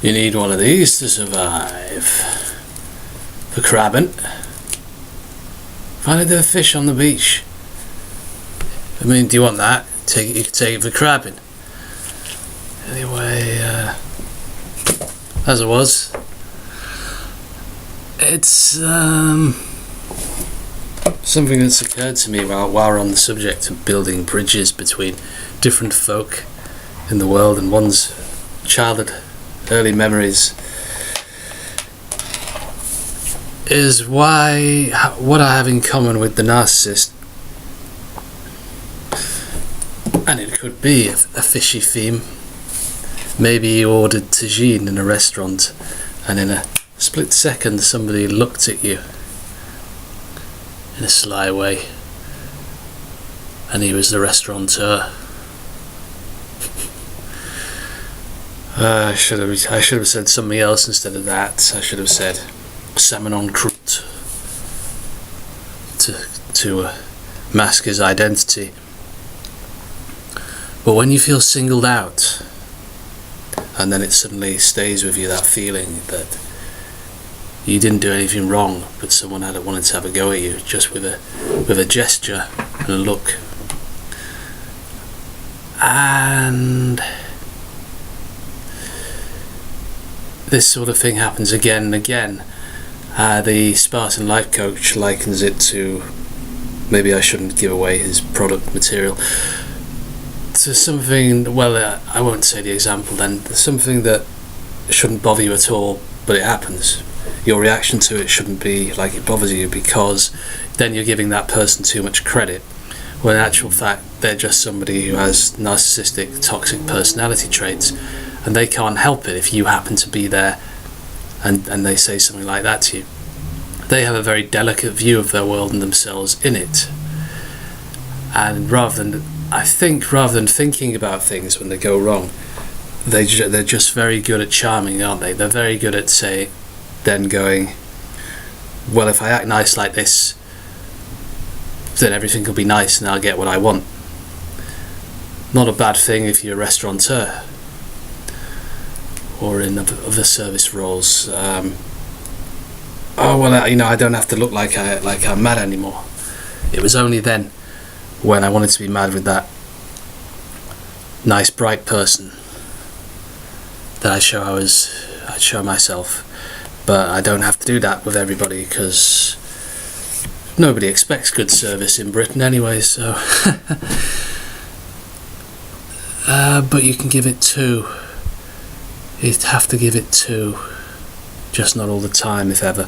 You need one of these to survive. For crabbing. Find a fish on the beach. I mean, do you want that? You can take it for crabbing. Anyway, as it was, it's something that's occurred to me while we're on the subject of building bridges between different folk in the world and one's childhood, early memories, is what I have in common with the narcissist. And it could be a fishy theme. Maybe you ordered tagine in a restaurant and in a split second somebody looked at you in a sly way and he was the restaurateur. I should have said something else instead of that. I should have said salmon en croûte to mask his identity. But when you feel singled out, and then it suddenly stays with you, that feeling that you didn't do anything wrong, but someone wanted to have a go at you just with a gesture and a look. And this sort of thing happens again and again. The Spartan life coach likens it to, maybe I shouldn't give away his product material, to something, well, I won't say the example then, something that shouldn't bother you at all, but it happens. Your reaction to it shouldn't be like it bothers you, because then you're giving that person too much credit, when in actual fact they're just somebody who has narcissistic, toxic personality traits, and they can't help it if you happen to be there and they say something like that to you. They have a very delicate view of their world and themselves in it, and rather than thinking about things when they go wrong, they're just very good at charming, aren't they? They're very good at then going, well, if I act nice like this, then everything will be nice and I'll get what I want. Not a bad thing if you're a restaurateur or in other service roles. Oh well, I don't have to look like I'm mad anymore. It was only then, when I wanted to be mad with that nice bright person, that I'd show myself. But I don't have to do that with everybody, because nobody expects good service in Britain anyway, so but you can give it two. You'd have to give it two, just not all the time, if ever.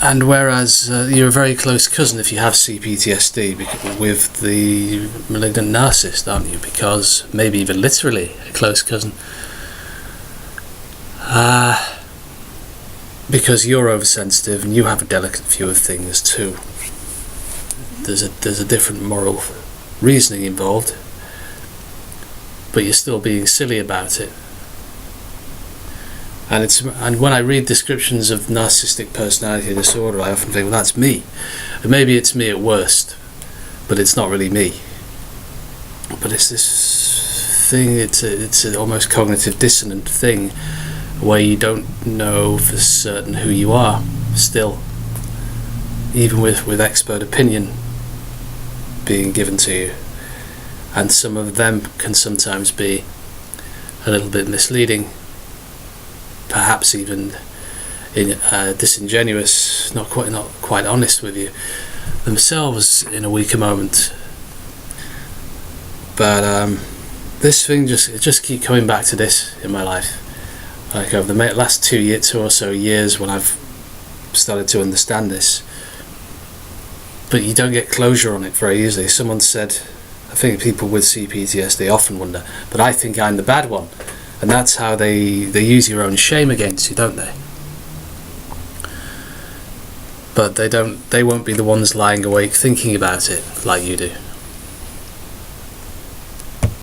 And whereas you're a very close cousin if you have CPTSD with the malignant narcissist, aren't you? Because maybe even literally a close cousin. Because you're oversensitive and you have a delicate view of things too. There's a different moral reasoning involved, but you're still being silly about it. And when I read descriptions of narcissistic personality disorder, I often think, well, that's me. And maybe it's me at worst, but it's not really me. But it's this thing, it's an almost cognitive dissonant thing, where you don't know for certain who you are still, even with expert opinion being given to you. And some of them can sometimes be a little bit misleading, perhaps even disingenuous, not quite honest with you themselves in a weaker moment. But this thing just keep coming back to this in my life. Like over the last 2 or so years, when I've started to understand this. But you don't get closure on it very easily. Someone said, I think people with CPTSD often wonder, but I think I'm the bad one. And that's how they use your own shame against you, don't they? But they won't be the ones lying awake thinking about it like you do.